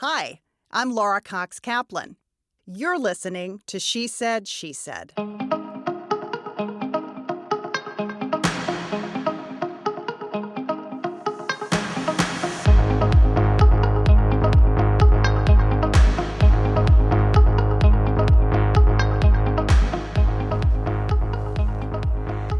Hi, I'm Laura Cox Kaplan. You're listening to She Said, She Said.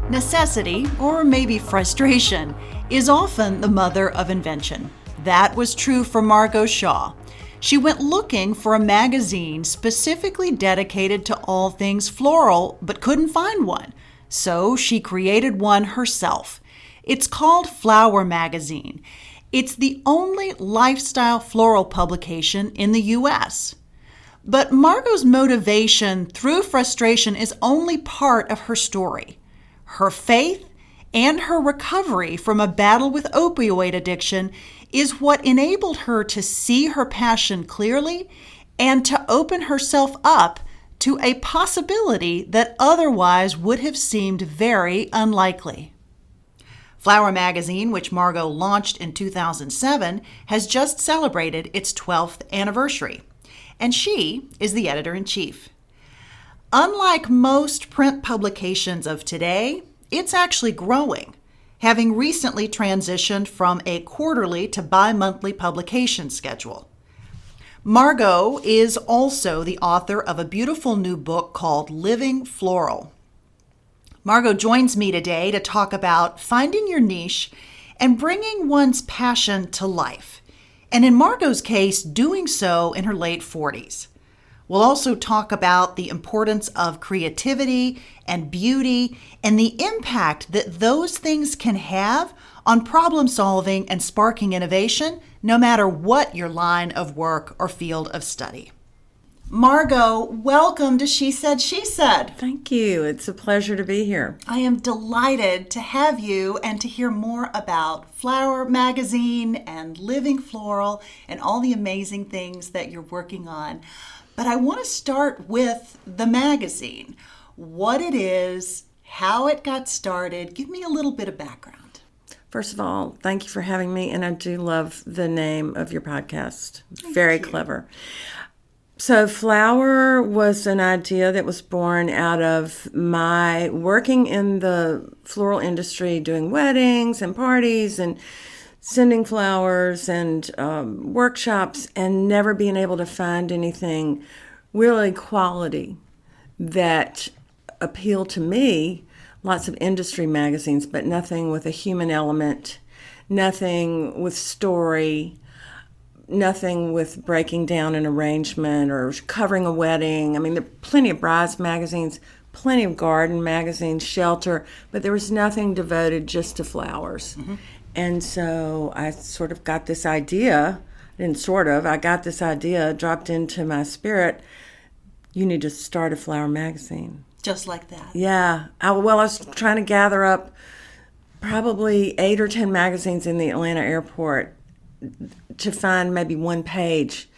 Necessity, or maybe frustration, is often the mother of invention. That was true for Margot Shaw. She went looking for a magazine specifically dedicated to all things floral, but couldn't find one. So she created one herself. It's called Flower Magazine. It's the only lifestyle floral publication in the U.S. But Margot's motivation through frustration is only part of her story. Her faith and her recovery from a battle with opioid addiction is what enabled her to see her passion clearly and to open herself up to a possibility that otherwise would have seemed very unlikely. Flower Magazine, which Margot launched in 2007, has just celebrated its 12th anniversary, and she is the editor-in-chief. Unlike most print publications of today, it's actually growing, having recently transitioned from a quarterly to bi-monthly publication schedule. Margot is also the author of a beautiful new book called Living Floral. Margot joins me today to talk about finding your niche and bringing one's passion to life, and in Margot's case, doing so in her late 40s. We'll also talk about the importance of creativity and beauty and the impact that those things can have on problem solving and sparking innovation, no matter what your line of work or field of study. Margot, welcome to She Said, She Said. Thank you. It's a pleasure to be here. I am delighted to have you and to hear more about Flower Magazine and Living Floral and all the amazing things that you're working on. But I want to start with the magazine, what it is, how it got started. Give me a little bit of background. First of all, thank you for having me, and I do love the name of your podcast. Very clever. So Flower was an idea that was born out of my working in the floral industry, doing weddings and parties and sending flowers and workshops, and never being able to find anything really quality that appealed to me. Lots of industry magazines, but nothing with a human element, nothing with story, nothing with breaking down an arrangement or covering a wedding. I mean, there are plenty of brides magazines, plenty of garden magazines, shelter, but there was nothing devoted just to flowers. Mm-hmm. And so I sort of got this idea, I got this idea dropped into my spirit. You need to start a flower magazine. Just like that? Yeah. I was trying to gather up probably 8 or 10 magazines in the Atlanta airport to find maybe one page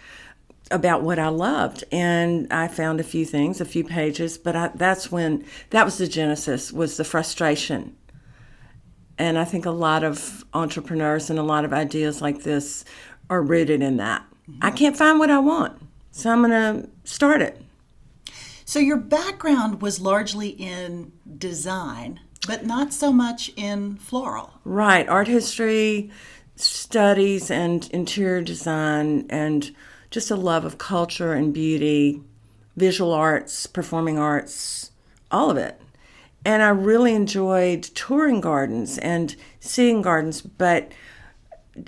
about what I loved. And I found a few things, a few pages, but that was the genesis, was the frustration. And I think a lot of entrepreneurs and a lot of ideas like this are rooted in that. Mm-hmm. I can't find what I want, so I'm going to start it. So your background was largely in design, but not so much in floral. Right. Art history, studies, and interior design, and just a love of culture and beauty, visual arts, performing arts, all of it. And I really enjoyed touring gardens and seeing gardens, but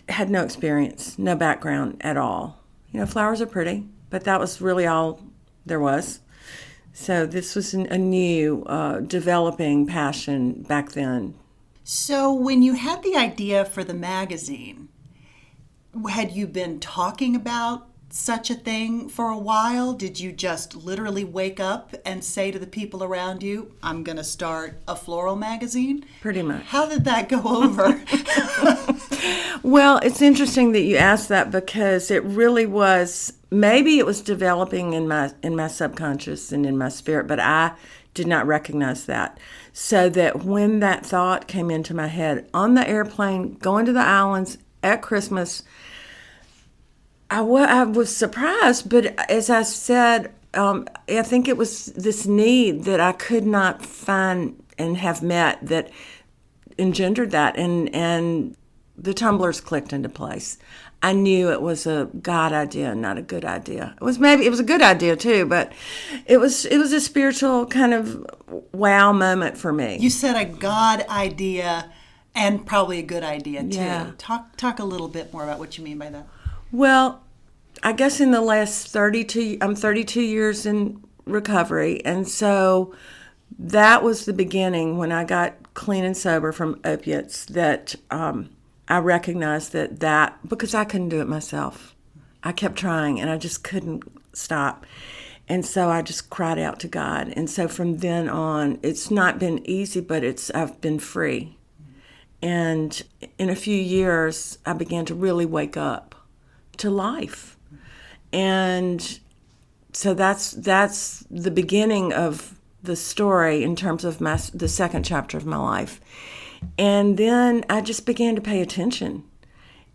had no experience, no background at all. You know, flowers are pretty, but that was really all there was. So this was a new developing passion back then. So when you had the idea for the magazine, had you been talking about such a thing for a while? Did you just literally wake up and say to the people around you, I'm going to start a floral magazine? Pretty much. How did that go over? Well, it's interesting that you asked that, because it really was, maybe it was developing in my subconscious and in my spirit, but I did not recognize that. So that when that thought came into my head on the airplane, going to the islands at Christmas, I was surprised, but as I said, I think it was this need that I could not find and have met that engendered that, and the tumblers clicked into place. I knew it was a God idea, not a good idea. It was a good idea too, but it was a spiritual kind of wow moment for me. You said a God idea and probably a good idea too. Yeah. Talk a little bit more about what you mean by that. Well, I guess in the last I'm 32 years in recovery, and so that was the beginning when I got clean and sober from opiates that I recognized that because I couldn't do it myself. I kept trying and I just couldn't stop. And so I just cried out to God. And so from then on, it's not been easy, but I've been free. And in a few years, I began to really wake up to life. And so that's the beginning of the story in terms of the second chapter of my life. And then I just began to pay attention.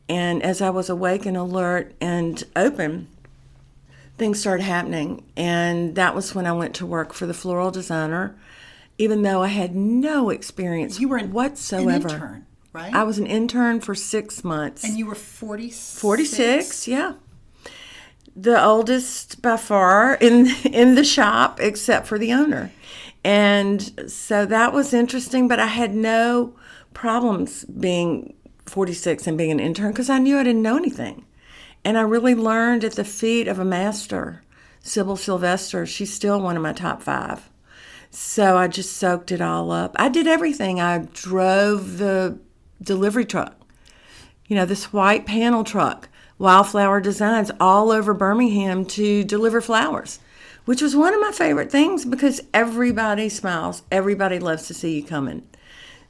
And as I was awake and alert and open, things started happening. And that was when I went to work for the floral designer, even though I had no experience whatsoever. An intern, right? I was an intern for 6 months. And you were 46? 46, yeah. The oldest by far in the shop, except for the owner. And so that was interesting, but I had no problems being 46 and being an intern because I knew I didn't know anything. And I really learned at the feet of a master, Sybil Sylvester. She's still one of my top 5. So I just soaked it all up. I did everything. I drove the delivery truck, this white panel truck, Wildflower Designs, all over Birmingham to deliver flowers, which was one of my favorite things because everybody smiles. Everybody loves to see you coming.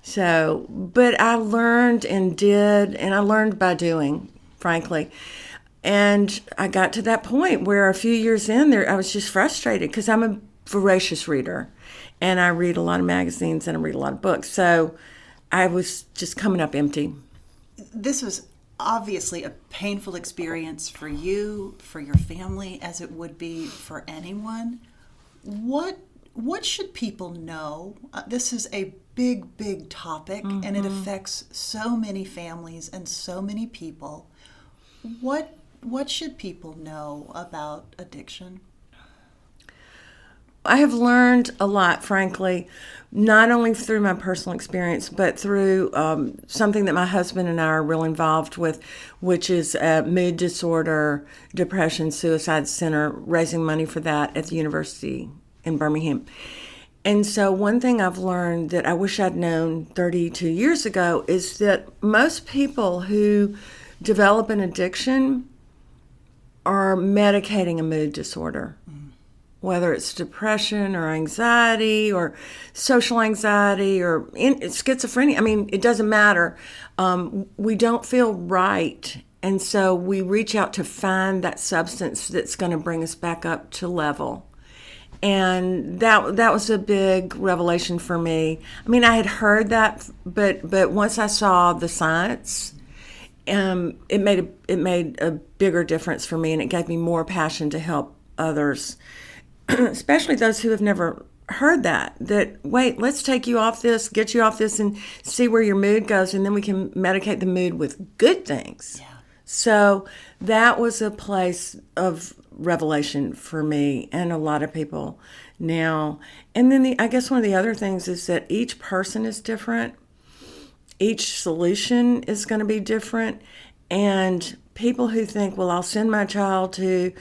So, but I learned and I learned by doing, frankly. And I got to that point where a few years in there, I was just frustrated because I'm a voracious reader and I read a lot of magazines and I read a lot of books. So I was just coming up empty. This was obviously a painful experience for you, for your family, as it would be for anyone. What should people know? This is a big topic, and it affects so many families and so many people. What should people know about addiction? I have learned a lot, frankly, not only through my personal experience, but through something that my husband and I are real involved with, which is a mood disorder, depression, suicide center, raising money for that at the university in Birmingham. And so one thing I've learned that I wish I'd known 32 years ago is that most people who develop an addiction are medicating a mood disorder. Whether it's depression or anxiety or social anxiety or schizophrenia. I mean, it doesn't matter. We don't feel right. And so we reach out to find that substance that's going to bring us back up to level. And that was a big revelation for me. I mean, I had heard that, but once I saw the science, it made a bigger difference for me, and it gave me more passion to help others. Especially those who have never heard that wait, let's take you off this, get you off this, and see where your mood goes, and then we can medicate the mood with good things. Yeah. So that was a place of revelation for me and a lot of people now. And then I guess one of the other things is that each person is different. Each solution is going to be different. And people who think, well, I'll send my child to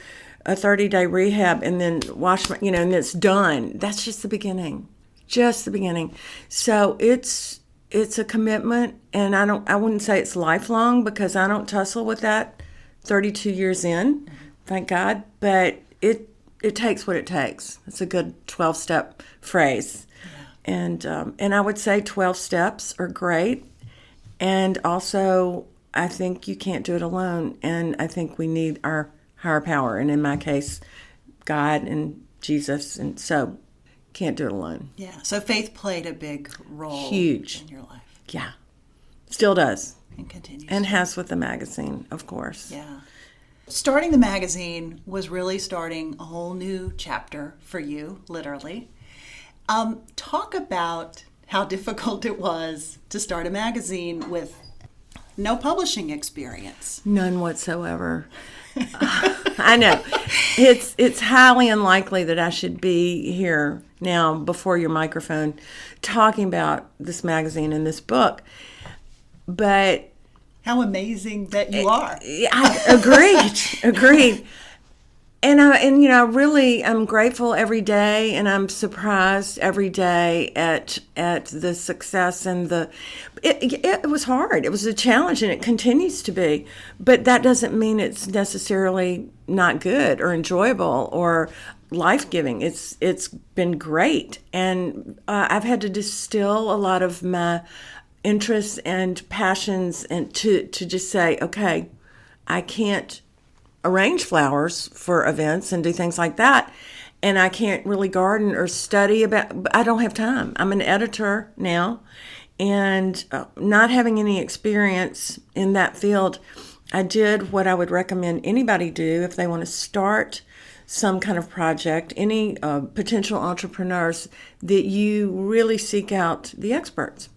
a 30-day rehab and then and it's done. That's just the beginning. Just the beginning. So it's a commitment, and I wouldn't say it's lifelong because I don't tussle with that 32 years in, thank God, but it takes what it takes. It's a good 12-step phrase. Yeah. And I would say 12 steps are great. And also, I think you can't do it alone, and I think we need our higher power, and in my case, God and Jesus, and so can't do it alone. Yeah, so faith played a big role. Huge. In your life. Yeah, still does. And continues. And has with the magazine, of course. Yeah. Starting the magazine was really starting a whole new chapter for you, literally. Talk about how difficult it was to start a magazine with no publishing experience. None whatsoever. I know. It's highly unlikely that I should be here now before your microphone talking about this magazine and this book. But how amazing that you are. Agreed. And I'm grateful every day, and I'm surprised every day at the success and it was hard. It was a challenge, and it continues to be. But that doesn't mean it's necessarily not good or enjoyable or life-giving. It's been great, and I've had to distill a lot of my interests and passions and to just say, okay, I can't arrange flowers for events and do things like that, and I can't really garden or study I don't have time. I'm an editor now, and not having any experience in that field, I did what I would recommend anybody do if they want to start some kind of project, any potential entrepreneurs, that you really seek out the experts,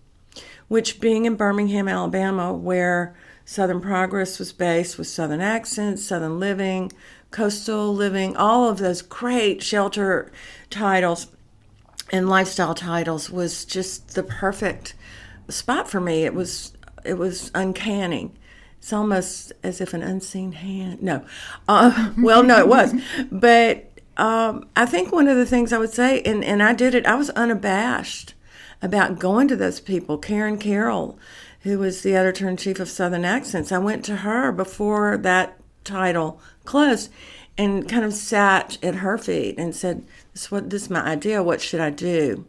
which being in Birmingham, Alabama, where Southern Progress was based with Southern Accents, Southern Living, Coastal Living, all of those great shelter titles and lifestyle titles, was just the perfect spot for me. It was uncanny. It's almost as if an unseen hand. No. No, it was. But I think one of the things I would say, and I did it, I was unabashed about going to those people. Karen Carroll, who was the editor-in-chief of Southern Accents, I went to her before that title closed and kind of sat at her feet and said, this is my idea, what should I do?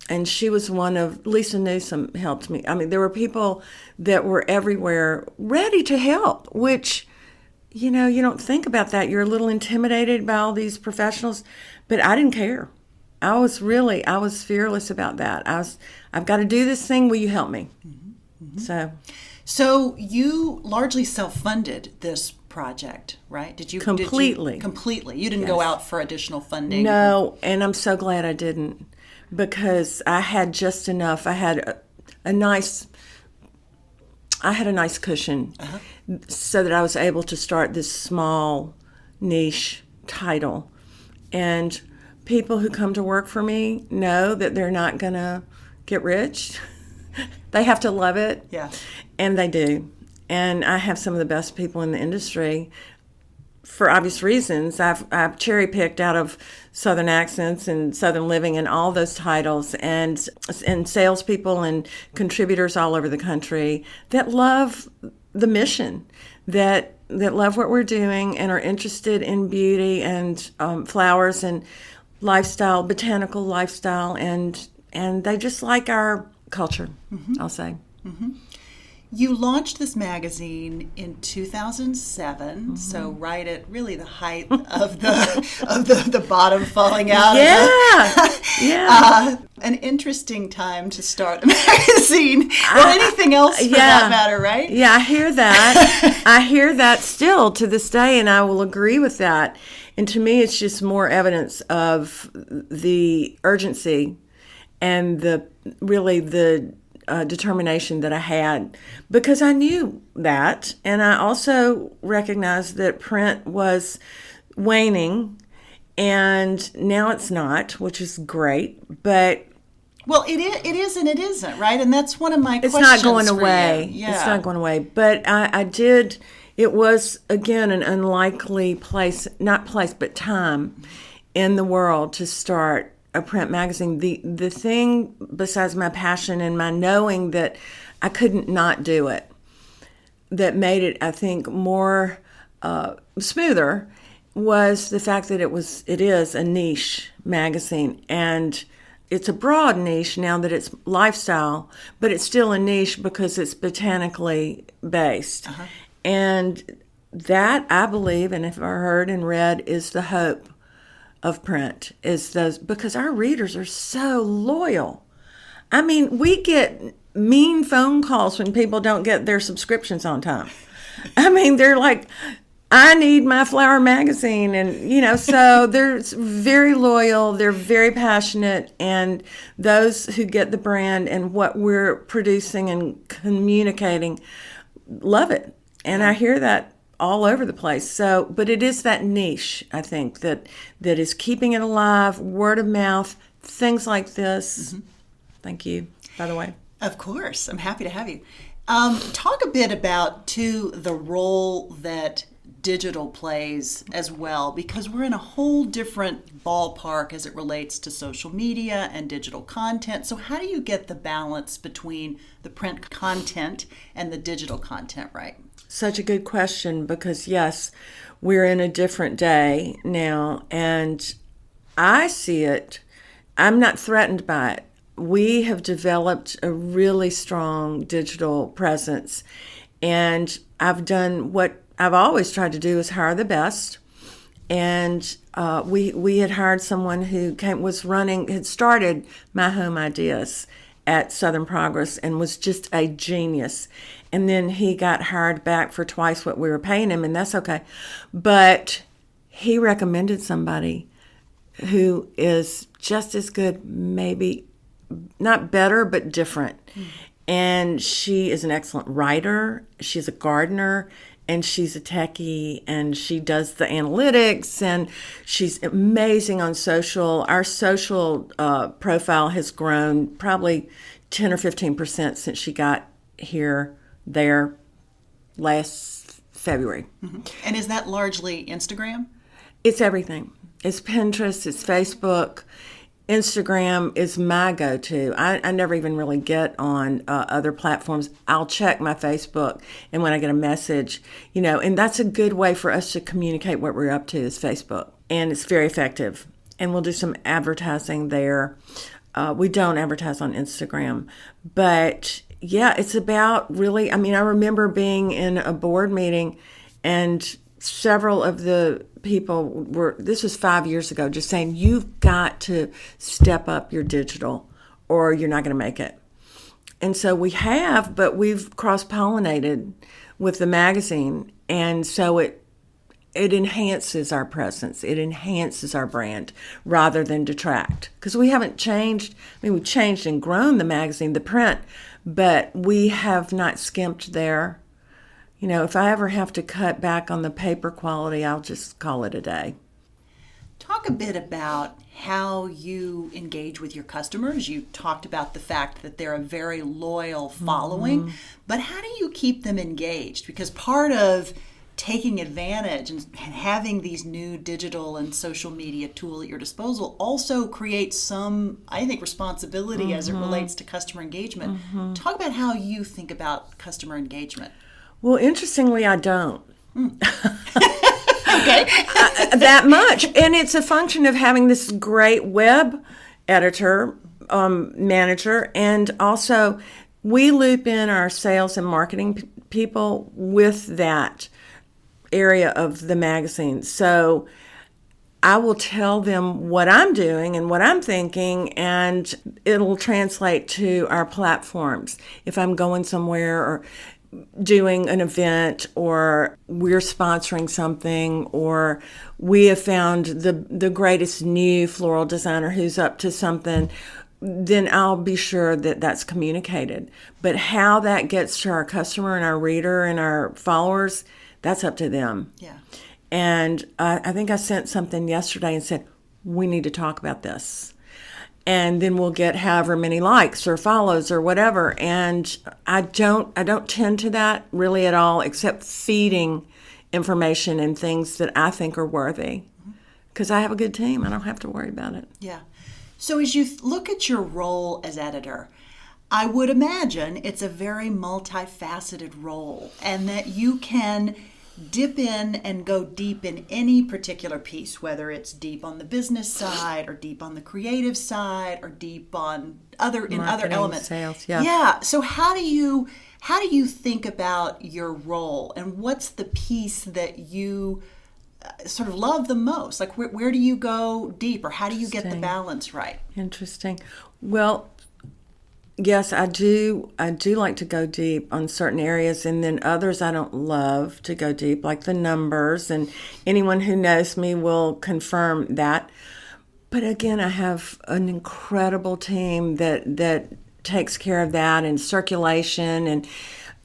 And she was Lisa Newsom helped me. I mean, there were people that were everywhere ready to help, which, you don't think about that. You're a little intimidated by all these professionals, but I didn't care. I was fearless about that. I've got to do this thing. Will you help me? Mm-hmm. So you largely self-funded this project, right? Did you? Completely. Completely. You didn't go out for additional funding? No, and I'm so glad I didn't, because I had just enough. I had a nice cushion, so that I was able to start this small niche title. And people who come to work for me know that they're not going to get rich. They have to love it. Yeah. And they do. And I have some of the best people in the industry for obvious reasons. I've cherry-picked out of Southern Accents and Southern Living and all those titles, and salespeople and contributors all over the country that love the mission, that love what we're doing and are interested in beauty and flowers and lifestyle, botanical lifestyle, and they just like our culture, I'll say. Mm-hmm. You launched this magazine in 2007, so right at really the height of the bottom falling out. Yeah. An interesting time to start a magazine, or anything else for that matter, right? Yeah, I hear that. I hear that still to this day, and I will agree with that. And to me, it's just more evidence of the urgency and the determination that I had, because I knew that, and I also recognized that print was waning, and now it's not, which is great. But well, it is and it isn't, right? And that's one of my questions. It's not going away. Yeah. It's not going away. But I did. It was again an unlikely but time in the world to start a print magazine. The thing, besides my passion and my knowing that I couldn't not do it, that made it, I think, more smoother, was the fact that it is a niche magazine, and it's a broad niche now that it's lifestyle, but it's still a niche because it's botanically based. And that, I believe, and if I heard and read, is the hope of print, is those, because our readers are so loyal. I mean, we get mean phone calls when people don't get their subscriptions on time. I mean, they're like, I need my Flower magazine. And, so they're very loyal, they're very passionate, and those who get the brand and what we're producing and communicating love it. And I hear that all over the place. So, but it is that niche, I think, that is keeping it alive, word of mouth, things like this. Mm-hmm. Thank you, by the way. Of course. I'm happy to have you. Talk a bit about, too, the role that digital plays as well, because we're in a whole different ballpark as it relates to social media and digital content. So how do you get the balance between the print content and the digital content right? Such a good question, because yes, we're in a different day now, and I see it. I'm not threatened by it. We have developed a really strong digital presence, and I've done what I've always tried to do, is hire the best. And we had hired someone who had started My Home Ideas at Southern Progress and was just a genius. And then he got hired back for twice what we were paying him, and that's okay. But he recommended somebody who is just as good, maybe not better, but different. And she is an excellent writer. She's a gardener, and she's a techie, and she does the analytics, and she's amazing on social. Our social profile has grown probably 10 or 15% since she got there last February. Mm-hmm. And is that largely Instagram? It's everything. It's Pinterest, it's Facebook. Instagram is my go-to. I never even really get on other platforms. I'll check my Facebook, and when I get a message, and that's a good way for us to communicate what we're up to, is Facebook. And it's very effective. And we'll do some advertising there. We don't advertise on Instagram. But yeah, it's about really, I remember being in a board meeting, and several of the people this was 5 years ago, just saying, you've got to step up your digital or you're not going to make it. And so we have, but we've cross-pollinated with the magazine. And so it enhances our presence. It enhances our brand rather than detract. Because we haven't changed. We've changed and grown the magazine, the print, but we have not skimped there. If I ever have to cut back on the paper quality, I'll just call it a day. Talk a bit about how you engage with your customers. You talked about the fact that they're a very loyal following, but how do you keep them engaged? Because part of taking advantage and having these new digital and social media tool at your disposal also creates some, I think, responsibility as it relates to customer engagement. Talk about how you think about customer engagement. Well, interestingly, I don't. Okay. That much. And it's a function of having this great web editor, manager, and also we loop in our sales and marketing people with that area of the magazine. So I will tell them what I'm doing and what I'm thinking, and it'll translate to our platforms. If I'm going somewhere or doing an event, or we're sponsoring something, or we have found the greatest new floral designer who's up to something, then I'll be sure that that's communicated. But how that gets to our customer and our reader and our followers, that's up to them. Yeah. And I think I sent something yesterday and said, we need to talk about this. And then we'll get however many likes or follows or whatever. And I don't tend to that really at all, except feeding information and things that I think are worthy. Because I have a good team. I don't have to worry about it. Yeah. So as you look at your role as editor, I would imagine it's a very multifaceted role, and that you can dip in and go deep in any particular piece, whether it's deep on the business side or deep on the creative side or deep on other elements. Sales, yeah. Yeah. So how do you think about your role, and what's the piece that you sort of love the most? Like where do you go deep, or how do you get the balance right? Interesting. Well, Yes, I do. I do like to go deep on certain areas, and then others I don't love to go deep, like the numbers. And anyone who knows me will confirm that. But again, I have an incredible team that takes care of that, and circulation and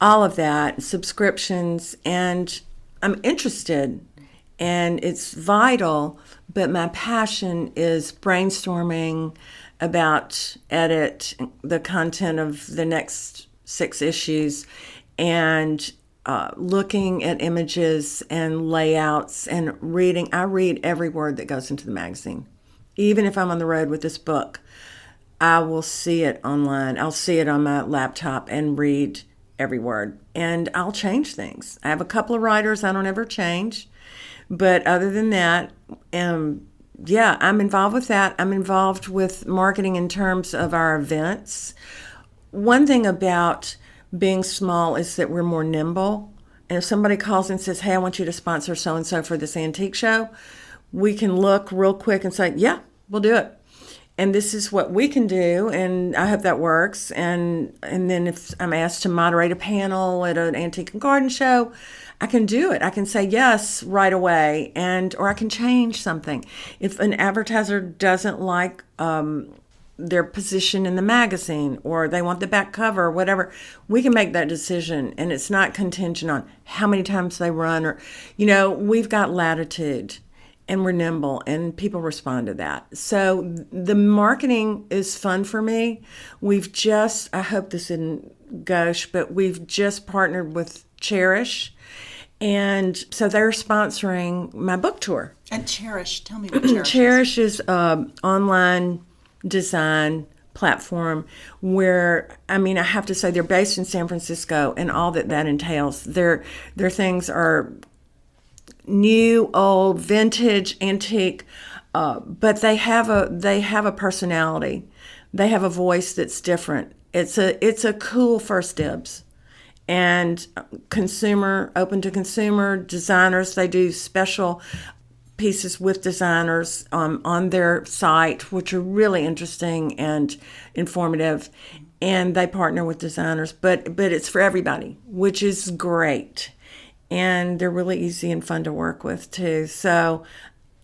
all of that, subscriptions, and I'm interested, and it's vital. But my passion is brainstorming about the content of the next 6 issues, and looking at images and layouts and reading. I read every word that goes into the magazine. Even if I'm on the road with this book, I will see it online. I'll see it on my laptop and read every word. And I'll change things. I have a couple of writers I don't ever change. But other than that, yeah, I'm involved with that. I'm involved with marketing in terms of our events. One thing about being small is that we're more nimble. And if somebody calls and says, hey, I want you to sponsor so-and-so for this antique show, we can look real quick and say, yeah, we'll do it. And this is what we can do, and I hope that works. And then if I'm asked to moderate a panel at an antique and garden show, I can do it. I can say yes right away, or I can change something. If an advertiser doesn't like their position in the magazine, or they want the back cover, or whatever, we can make that decision, and it's not contingent on how many times they run, or, we've got latitude. And we're nimble, and people respond to that. So the marketing is fun for me. I hope this isn't gauche, but we've just partnered with Cherish. And so they're sponsoring my book tour. And Cherish, tell me what Cherish is. Cherish is an online design platform where, I have to say, they're based in San Francisco, and all that entails. Their things are new, old, vintage, antique, but they have a personality. They have a voice that's different. It's a cool first dibs, and open to consumer designers. They do special pieces with designers on their site, which are really interesting and informative. And they partner with designers, but it's for everybody, which is great. And they're really easy and fun to work with too. So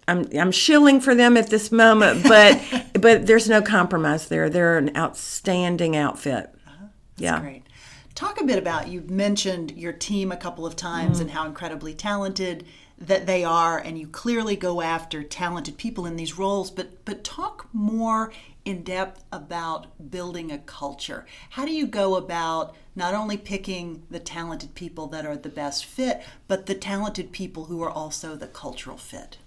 I'm shilling for them at this moment, but there's no compromise there. They're an outstanding outfit. That's great. Talk a bit about, you mentioned your team a couple of times and how incredibly talented that they are, and you clearly go after talented people in these roles, but talk more in depth about building a culture. How do you go about not only picking the talented people that are the best fit, but the talented people who are also the cultural fit?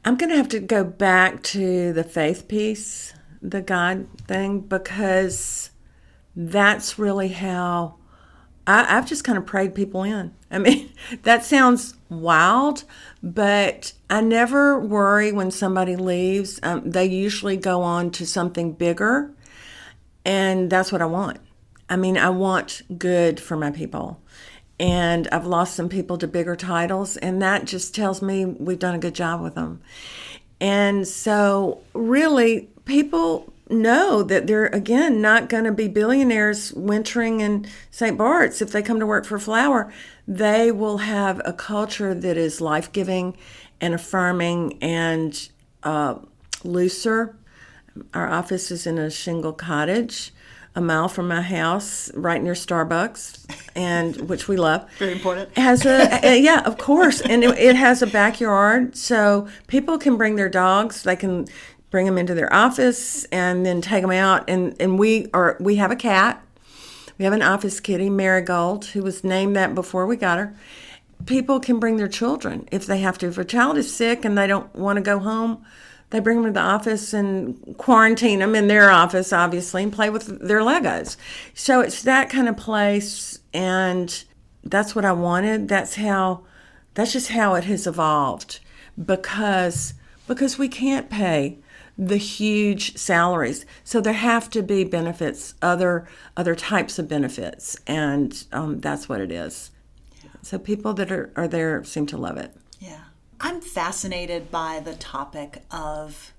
I'm going to have to go back to the faith piece, the God thing, because that's really how I've just kind of prayed people in. That sounds wild, but I never worry when somebody leaves. They usually go on to something bigger, and that's what I want. I want good for my people. And I've lost some people to bigger titles, and that just tells me we've done a good job with them. And so really, people know that they're, again, not going to be billionaires wintering in St. Bart's. If they come to work for Flower, they will have a culture that is life-giving and affirming and looser. Our office is in a shingle cottage a mile from my house, right near Starbucks, and which we love. Very important. It has yeah, of course, and it has a backyard, so people can bring their dogs. They can bring them into their office and then take them out. And we have a cat. We have an office kitty, Margot, who was named that before we got her. People can bring their children if they have to. If a child is sick and they don't want to go home, they bring them to the office and quarantine them in their office, obviously, and play with their Legos. So it's that kind of place, and that's what I wanted. That's just how it has evolved, because we can't pay the huge salaries. So there have to be benefits, other types of benefits, and that's what it is. Yeah. So people that are there seem to love it. Yeah. I'm fascinated by the topic of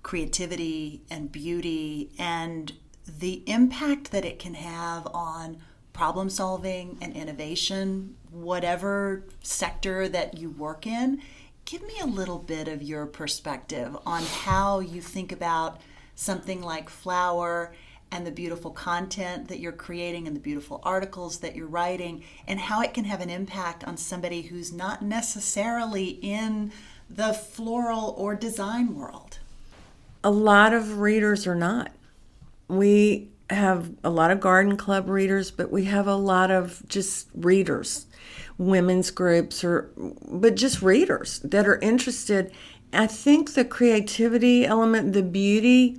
creativity and beauty and the impact that it can have on problem solving and innovation, whatever sector that you work in. Give me a little bit of your perspective on how you think about something like Flower and the beautiful content that you're creating and the beautiful articles that you're writing, and how it can have an impact on somebody who's not necessarily in the floral or design world. A lot of readers are not. We have a lot of garden club readers, but we have a lot of just readers, women's groups, but just readers that are interested. I think the creativity element, the beauty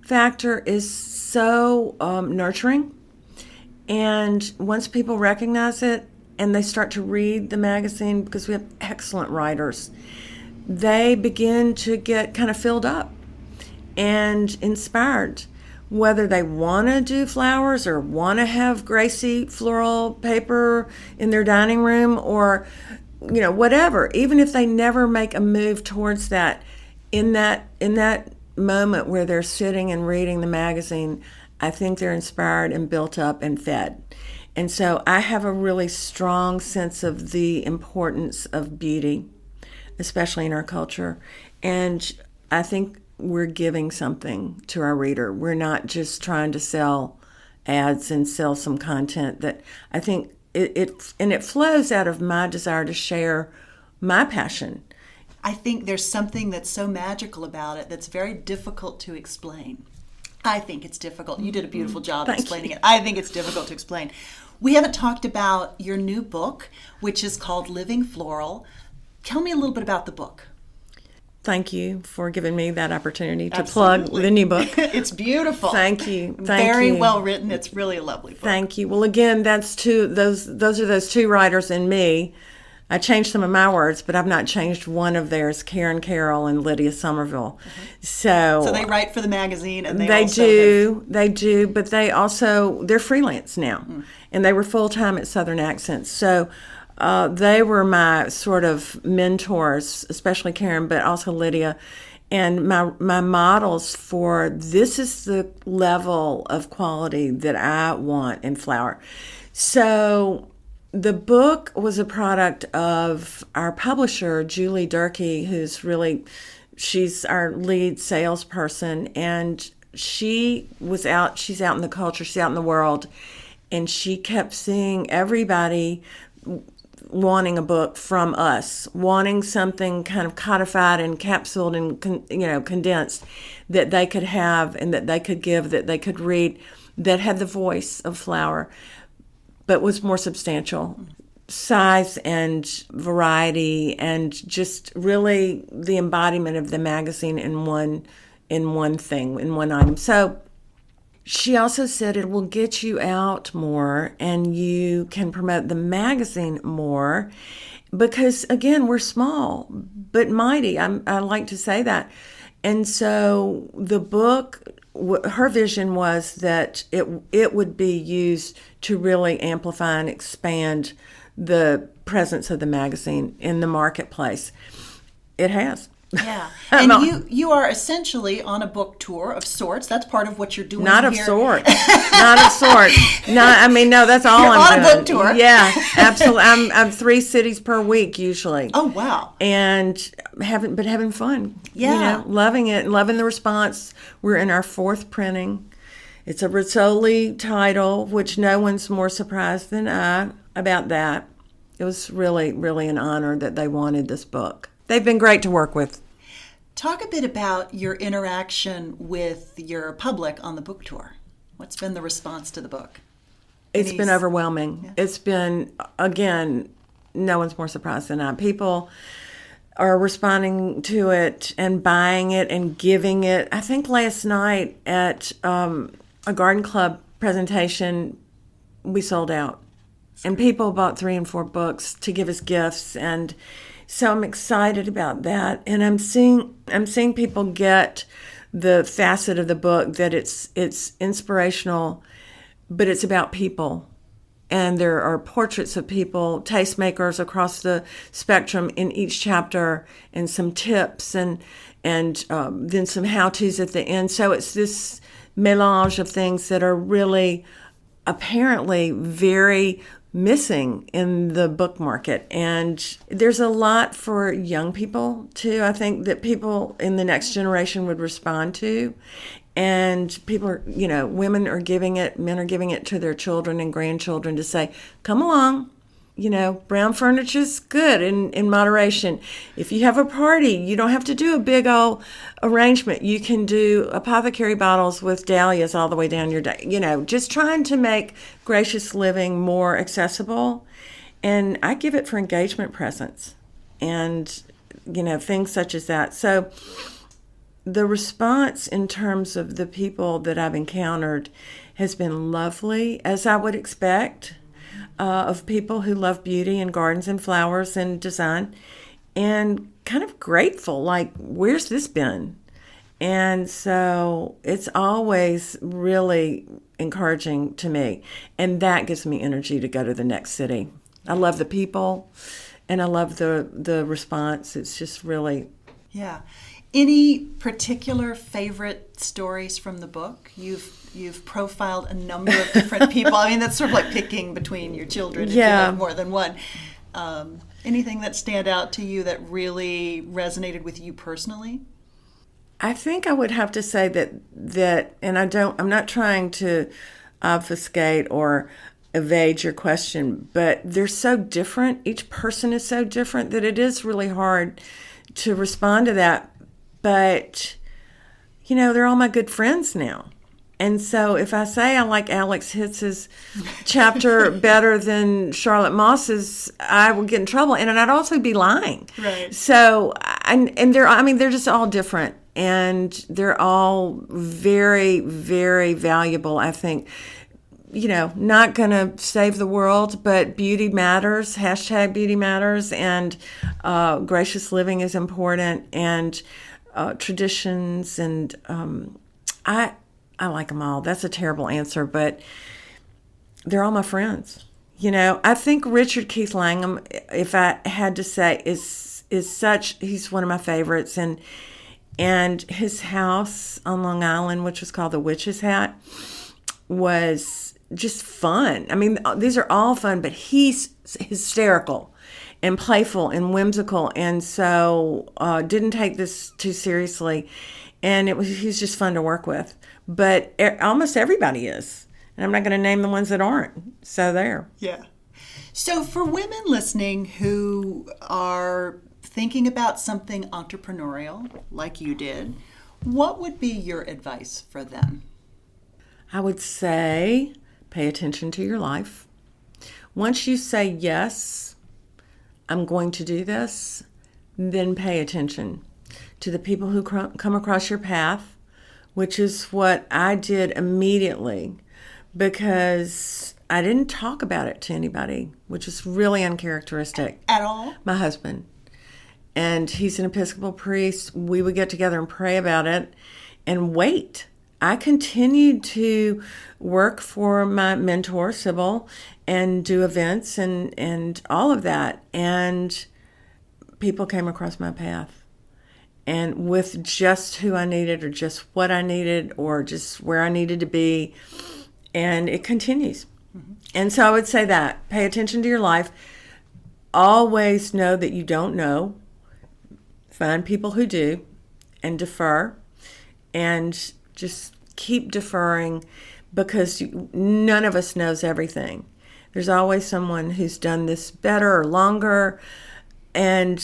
factor is so nurturing. And once people recognize it and they start to read the magazine, because we have excellent writers, they begin to get kind of filled up and inspired, whether they want to do flowers or want to have Gracie floral paper in their dining room, or whatever. Even if they never make a move towards that, in that moment where they're sitting and reading the magazine, I think they're inspired and built up and fed. And so I have a really strong sense of the importance of beauty, especially in our culture. And I think we're giving something to our reader. We're not just trying to sell ads and sell some content. That I think it flows out of my desire to share my passion. I think there's something that's so magical about it that's very difficult to explain. I think it's difficult. You did a beautiful job explaining it. I think it's difficult to explain. We haven't talked about your new book, which is called Living Floral. Tell me a little bit about the book. Thank you for giving me that opportunity to Absolutely. plug the new book. It's beautiful. Thank you. Very well written. It's really a lovely book. Thank you. Well, again, those are those two writers and me. I changed some of my words, but I've not changed one of theirs, Karen Carroll and Lydia Somerville. So they write for the magazine, and they do, but they're freelance now, and they were full-time at Southern Accents. So they were my sort of mentors, especially Karen, but also Lydia, and my models for this is the level of quality that I want in flower. So the book was a product of our publisher, Julie Durkee, she's our lead salesperson, and she's out in the culture, she's out in the world, and she kept seeing everybody wanting a book from us, wanting something kind of codified and capsuled and condensed that they could have and that they could give, that they could read, that had the voice of flower, but was more substantial. Size and variety and just really the embodiment of the magazine in one thing, in one item. So she also said it will get you out more and you can promote the magazine more because, again, we're small but mighty. I like to say that. And so the book, her vision was that it would be used to really amplify and expand the presence of the magazine in the marketplace. It has. Yeah. And you are essentially on a book tour of sorts. That's part of what you're doing Not here. of sorts. Not of sorts. No, that's all You're I'm on doing. a book tour. Yeah, absolutely. I'm 3 cities per week usually. Oh, wow. And having fun. Yeah. Loving it, loving the response. We're in our 4th printing. It's a Rizzoli title, which no one's more surprised than I about that. It was really, really an honor that they wanted this book. They've been great to work with. Talk a bit about your interaction with your public on the book tour. What's been the response to the book? It's been overwhelming. Yeah. It's been, again, no one's more surprised than I. People are responding to it and buying it and giving it. I think last night at a garden club presentation, we sold out. And people bought 3 and 4 books to give us gifts, and so I'm excited about that. And I'm seeing people get the facet of the book that it's inspirational, but it's about people. And there are portraits of people, tastemakers across the spectrum in each chapter, and some tips, and then some how-tos at the end. So it's this melange of things that are really apparently very missing in the book market. And there's a lot for young people too, I think, that people in the next generation would respond to. And people are, women are giving it, men are giving it to their children and grandchildren to say, come along, brown furniture's good in moderation. If you have a party, you don't have to do a big old arrangement. You can do apothecary bottles with dahlias all the way down your day. Just trying to make gracious living more accessible. And I give it for engagement presents and, things such as that. So the response in terms of the people that I've encountered has been lovely, as I would expect, of people who love beauty and gardens and flowers and design, and kind of grateful, like, where's this been? And so it's always really encouraging to me, and that gives me energy to go to the next city. I love the people, and I love the response. It's just really... Yeah. Any particular favorite stories from the book? You've profiled a number of different people. I mean, that's sort of like picking between your children if you have more than one. Anything that stand out to you that really resonated with you personally? I think I would have to say that, and I'm not trying to obfuscate or evade your question, but they're so different. Each person is so different that it is really hard to respond to that. But, they're all my good friends now. And so if I say I like Alex Hitz's chapter better than Charlotte Moss's, I would get in trouble. And I'd also be lying. Right. So, and they're just all different. And they're all very, very valuable, I think. Not going to save the world, but beauty matters, # beauty matters, and gracious living is important, and traditions, and I like them all. That's a terrible answer, but they're all my friends. I think Richard Keith Langham, if I had to say, is he's one of my favorites, and his house on Long Island, which was called the Witch's Hat, was just fun. I mean, these are all fun, but he's hysterical and playful and whimsical, and so didn't take this too seriously, and he's just fun to work with. But almost everybody is, and I'm not going to name the ones that aren't. So there. Yeah. So for women listening who are thinking about something entrepreneurial, like you did, what would be your advice for them? I would say pay attention to your life. Once you say, yes, I'm going to do this, then pay attention to the people who come across your path, which is what I did immediately, because I didn't talk about it to anybody, which is really uncharacteristic. At all? My husband. And he's an Episcopal priest. We would get together and pray about it and wait. I continued to work for my mentor, Sybil, and do events and all of that. And people came across my path. And with just who I needed, or just what I needed, or just where I needed to be. And it continues. Mm-hmm. And so I would say that. Pay attention to your life. Always know that you don't know. Find people who do, and defer. And just keep deferring, because none of us knows everything. There's always someone who's done this better or longer, and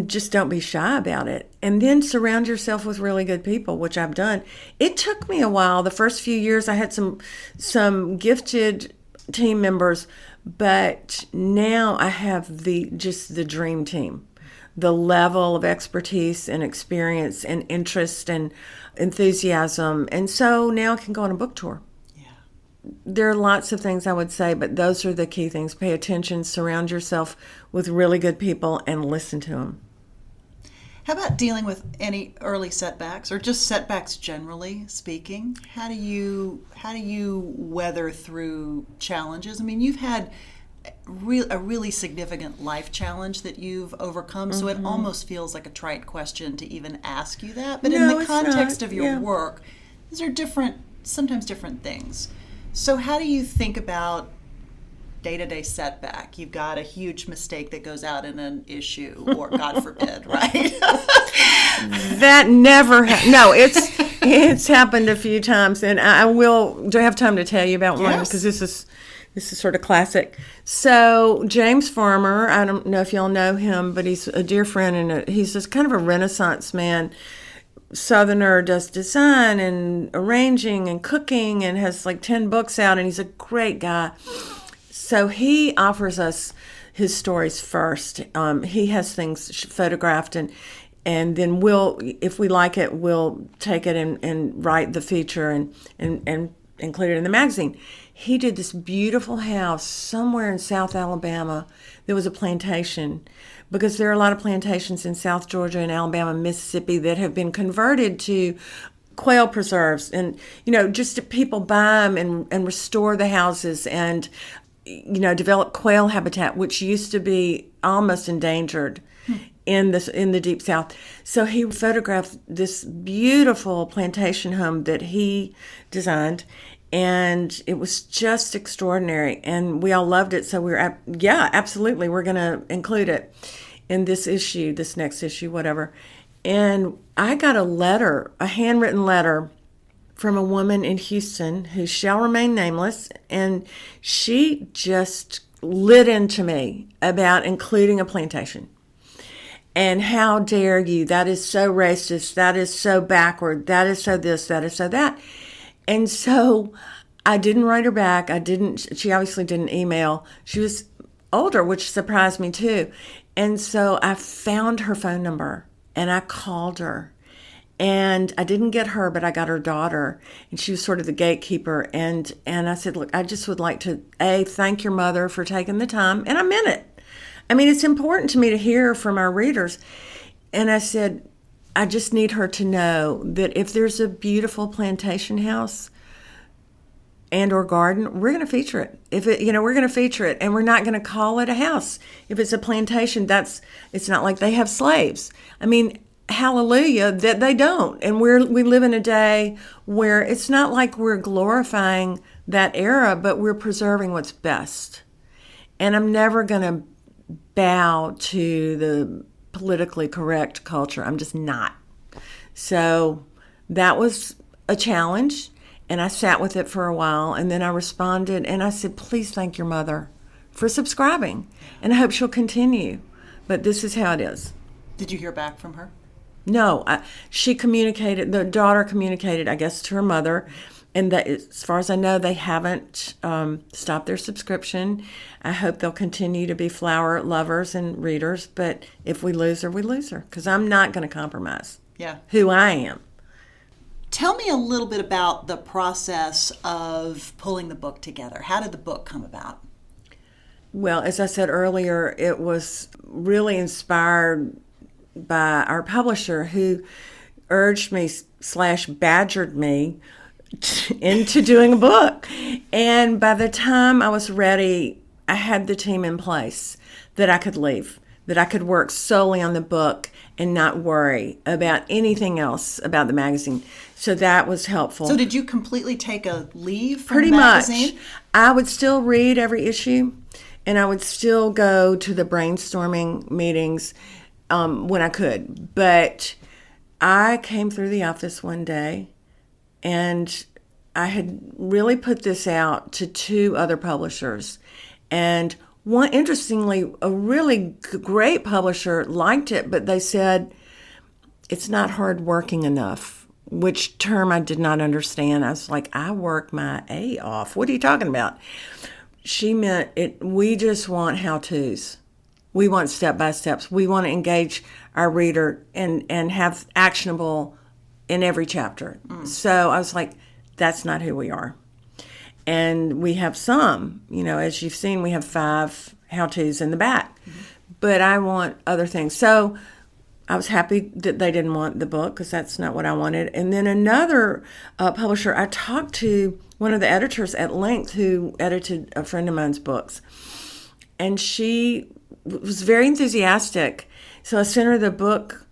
just don't be shy about it. And then surround yourself with really good people, which I've done. It took me a while. The first few years I had some gifted team members, but now I have the dream team. The level of expertise and experience and interest and enthusiasm. And so now I can go on a book tour. Yeah. There are lots of things I would say, but those are the key things. Pay attention, surround yourself with really good people, and listen to them. How about dealing with any early setbacks or just setbacks generally speaking? How do you weather through challenges? I mean, you've had a really significant life challenge that you've overcome, so it almost feels like a trite question to even ask you that. But in No, the it's context not. of your Yeah. work, these are sometimes different things. So how do you think about day-to-day setback? You've got a huge mistake that goes out in an issue, or God forbid, right? That never no, it's happened a few times, and I will. Do I have time to tell you about one? Yes. Because this is sort of classic. So James Farmer, I don't know if y'all know him, but he's a dear friend, and he's just kind of a Renaissance man. Southerner, does design and arranging and cooking, and has like 10 books out, and he's a great guy. So he offers us his stories first. He has things photographed, and then we'll, if we like it, we'll take it and write the feature and include it in the magazine. He did this beautiful house somewhere in South Alabama. There was a plantation, because there are a lot of plantations in South Georgia and Alabama and Mississippi that have been converted to quail preserves, and just people buy them and restore the houses and develop quail habitat, which used to be almost endangered in the Deep South. So he photographed this beautiful plantation home that he designed, and it was just extraordinary, and we all loved it. So absolutely, we're going to include it in this next issue, whatever. And I got a handwritten letter from a woman in Houston who shall remain nameless, and she just lit into me about including a plantation. And how dare you? That is so racist. That is so backward. That is so this. That is so that. And so I didn't write her back. She obviously didn't email. She was older, which surprised me too. And so I found her phone number and I called her. And I didn't get her, but I got her daughter, and she was sort of the gatekeeper. And I said, look, I just would like to, thank your mother for taking the time. And I meant it. I mean, it's important to me to hear from our readers. And I said, I just need her to know that if there's a beautiful plantation house and or garden, we're going to feature it. We're going to feature it, and we're not going to call it a house. If it's a plantation, it's not like they have slaves. I mean, hallelujah that they don't. And we live in a day where it's not like we're glorifying that era, but we're preserving what's best. And I'm never going to bow to the politically correct culture. I'm just not. So that was a challenge, and I sat with it for a while, and then I responded, and I said, please thank your mother for subscribing, and I hope she'll continue. But this is how it is. Did you hear back from her? No, the daughter communicated, I guess, to her mother, and that, as far as I know, they haven't stopped their subscription. I hope they'll continue to be flower lovers and readers, but if we lose her, we lose her, because I'm not going to compromise who I am. Tell me a little bit about the process of pulling the book together. How did the book come about? Well, as I said earlier, it was really inspired by our publisher, who urged me / badgered me into doing a book. And by the time I was ready, I had the team in place that I could leave, that I could work solely on the book and not worry about anything else about the magazine. So that was helpful. So did you completely take a leave from Pretty the magazine? much. I would still read every issue, and I would still go to the brainstorming meetings when I could. But I came through the office one day, and I had really put this out to 2 other publishers. And one, interestingly, a really great publisher liked it, but they said, it's not hard working enough, which term I did not understand. I was like, I work my A off. What are you talking about? She meant it. We just want how-tos. We want step-by-steps. We want to engage our reader and have actionable in every chapter. So I was like, that's not who we are. And we have some, as you've seen, we have 5 how-tos in the back. Mm-hmm. But I want other things. So I was happy that they didn't want the book because that's not what I wanted. And then another publisher, I talked to one of the editors at length who edited a friend of mine's books. And she was very enthusiastic. So I sent her the book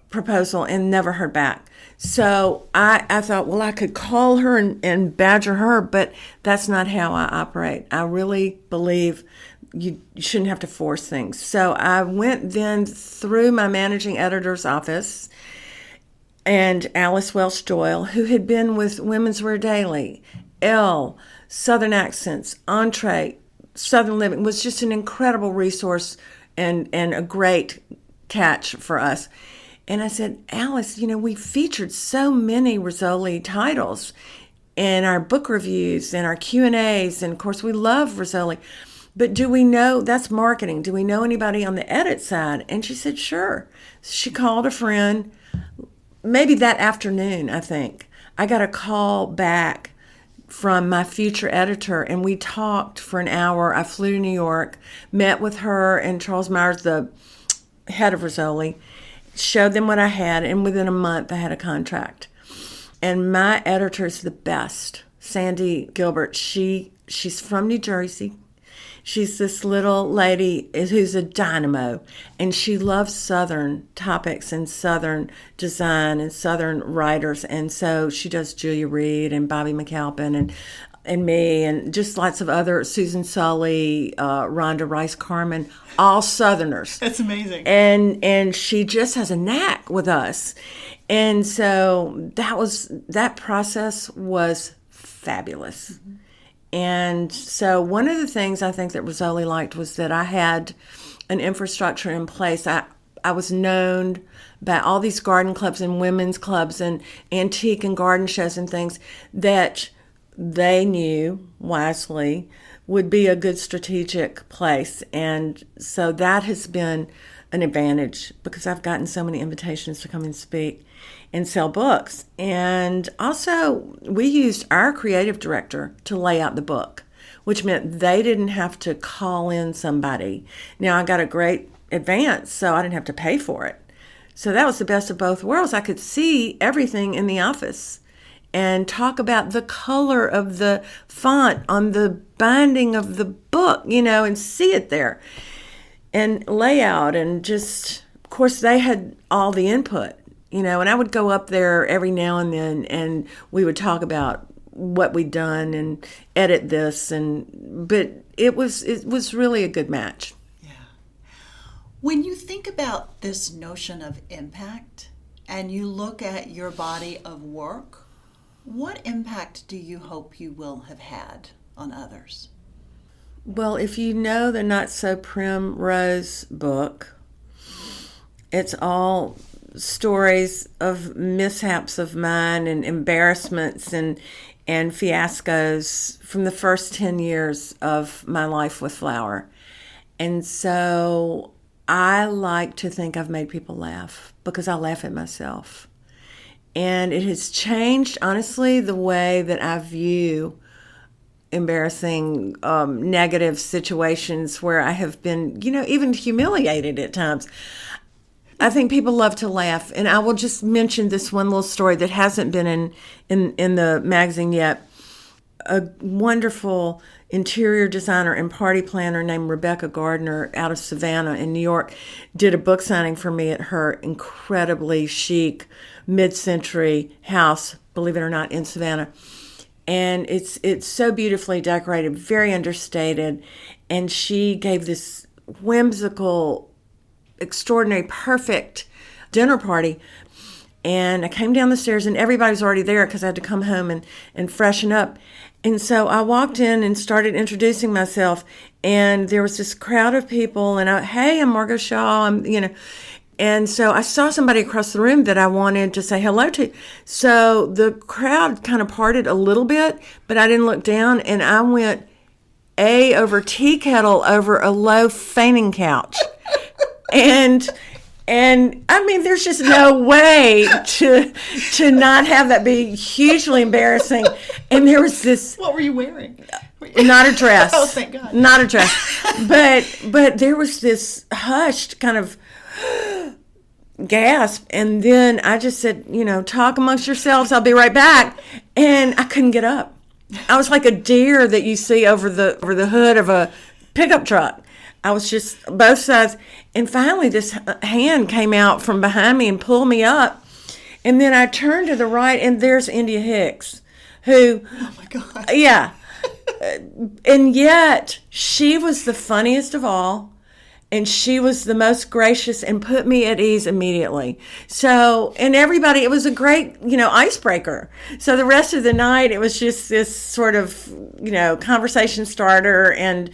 proposal and never heard back. So I thought, well, I could call her and badger her, but that's not how I operate. I really believe you shouldn't have to force things. So I went then through my managing editor's office and Alice Welsh Doyle, who had been with Women's Wear Daily, Elle, Southern Accents, Entree, Southern Living, was just an incredible resource and a great catch for us. And I said, Alice, we featured so many Rizzoli titles in our book reviews and our Q&As, and of course we love Rizzoli. But do we know, that's marketing, do we know anybody on the edit side? And she said, sure. She called a friend, maybe that afternoon, I think. I got a call back from my future editor, and we talked for an hour. I flew to New York, met with her and Charles Myers, the head of Rizzoli, showed them what I had, and within a month I had a contract. And my editor is the best, Sandy Gilbert. She's from New Jersey. She's this little lady who's a dynamo, and she loves Southern topics and Southern design and Southern writers. And so she does Julia Reed and Bobby McAlpin and me and just lots of other, Susan Sully, Rhonda Rice Carmen, all Southerners. That's amazing. And she just has a knack with us. And so that process was fabulous. Mm-hmm. And so one of the things I think that Rizzoli liked was that I had an infrastructure in place. I was known by all these garden clubs and women's clubs and antique and garden shows and things that they knew wisely would be a good strategic place. And so that has been an advantage because I've gotten so many invitations to come and speak and sell books. And also, we used our creative director to lay out the book, which meant they didn't have to call in somebody. Now, I got a great advance, so I didn't have to pay for it. So that was the best of both worlds. I could see everything in the office and talk about the color of the font on the binding of the book, and see it there. And layout, and just, of course, they had all the input. And I would go up there every now and then, and we would talk about what we'd done and edit this, but it was really a good match. Yeah. When you think about this notion of impact, and you look at your body of work, what impact do you hope you will have had on others? Well, if you know the Not So Prim Rose book, it's all stories of mishaps of mine and embarrassments and fiascos from the first 10 years of my life with Flower. And so I like to think I've made people laugh because I laugh at myself. And it has changed, honestly, the way that I view embarrassing, negative situations where I have been, even humiliated at times. I think people love to laugh, and I will just mention this one little story that hasn't been in the magazine yet. A wonderful interior designer and party planner named Rebecca Gardner out of Savannah in New York did a book signing for me at her incredibly chic mid-century house, believe it or not, in Savannah. And it's so beautifully decorated, very understated, and she gave this whimsical, extraordinary, perfect dinner party. And I came down the stairs and everybody was already there because I had to come home and freshen up. And so I walked in and started introducing myself, and there was this crowd of people, and hey, I'm Margot Shaw, and so I saw somebody across the room that I wanted to say hello to. So the crowd kind of parted a little bit, but I didn't look down, and I went A over tea kettle over a low fainting couch. And I mean, there's just no way to not have that be hugely embarrassing. And there was this. What were you wearing? Not a dress. Oh, thank God. Not a dress. But there was this hushed kind of gasped, and then I just said, talk amongst yourselves, I'll be right back. And I couldn't get up. I was like a deer that you see over the hood of a pickup truck. I was just both sides. And finally, this hand came out from behind me and pulled me up. And then I turned to the right, and there's India Hicks, who, oh my God. Yeah. And yet, she was the funniest of all. And she was the most gracious and put me at ease immediately. So, and everybody, it was a great, icebreaker. So the rest of the night, it was just this sort of, conversation starter and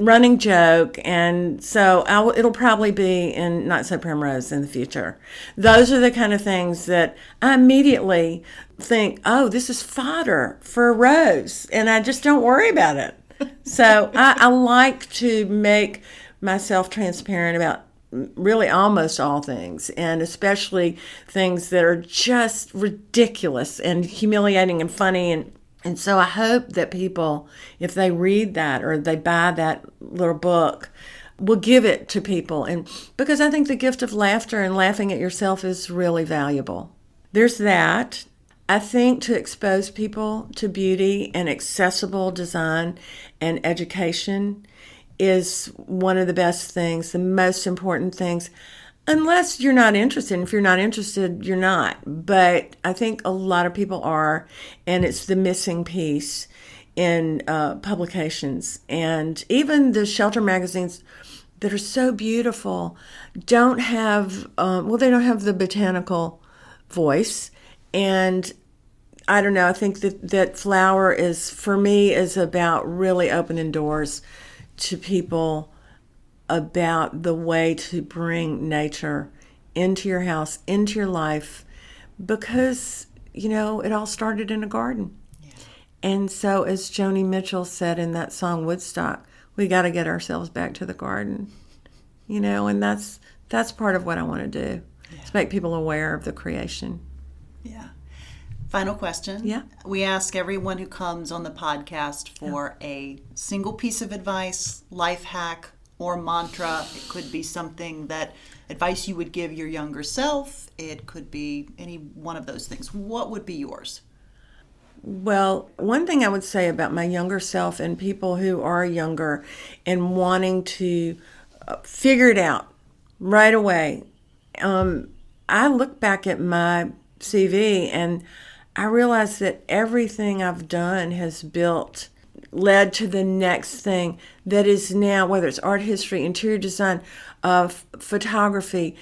running joke. And so it'll probably be in Not So Primrose in the future. Those are the kind of things that I immediately think, oh, this is fodder for a rose. And I just don't worry about it. So I like to make myself transparent about really almost all things, and especially things that are just ridiculous and humiliating and funny. And so I hope that people, if they read that or they buy that little book, will give it to people. And because I think the gift of laughter and laughing at yourself is really valuable. There's that. I think to expose people to beauty and accessible design and education is one of the best things, the most important things, unless you're not interested. And if you're not interested, you're not. But I think a lot of people are, and it's the missing piece in publications. And even the shelter magazines that are so beautiful don't have, they don't have the botanical voice. And I don't know, I think that Flower is, for me, is about really opening doors to people about the way to bring nature into your house, into your life, because, it all started in a garden. Yeah. And so, as Joni Mitchell said in that song Woodstock, we got to get ourselves back to the garden, and that's part of what I want to do, to make people aware of the creation. Yeah. Final question. Yeah. We ask everyone who comes on the podcast for a single piece of advice, life hack, or mantra. It could be something advice you would give your younger self. It could be any one of those things. What would be yours? Well, one thing I would say about my younger self and people who are younger and wanting to figure it out right away. I look back at my CV and I realize that everything I've done has led to the next thing that is now, whether it's art history, interior design, photography,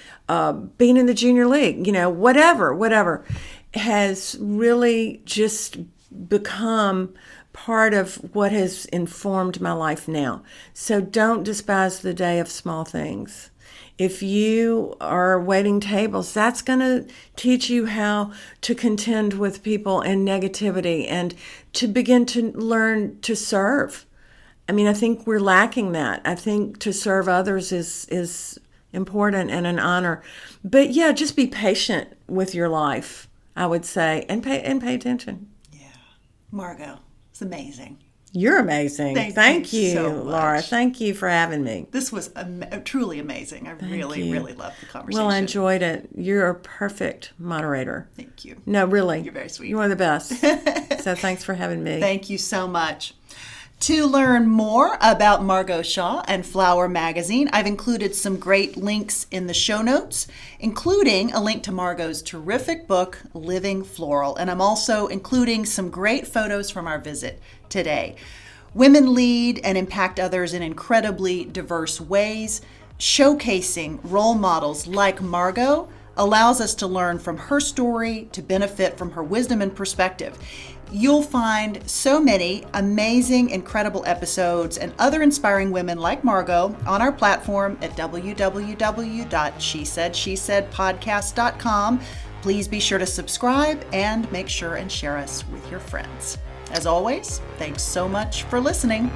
being in the junior league, whatever, has really just become part of what has informed my life now. So don't despise the day of small things. If you are waiting tables, that's going to teach you how to contend with people and negativity and to begin to learn to serve. I mean, I think we're lacking that. I think to serve others is important and an honor. But yeah, just be patient with your life, I would say, and pay attention. Yeah. Margot, it's amazing. You're amazing. Thank you, so much. Laura. Thank you for having me. This was truly amazing. I really loved the conversation. Well, I enjoyed it. You're a perfect moderator. Thank you. No, really. You're very sweet. You are the best. So thanks for having me. Thank you so much. To learn more about Margot Shaw and Flower Magazine, I've included some great links in the show notes, including a link to Margot's terrific book, Living Floral. And I'm also including some great photos from our visit today. Women lead and impact others in incredibly diverse ways. Showcasing role models like Margot allows us to learn from her story, to benefit from her wisdom and perspective. You'll find so many amazing, incredible episodes and other inspiring women like Margot on our platform at www.shesaidshesaidpodcast.com. Please be sure to subscribe and make sure and share us with your friends. As always, thanks so much for listening.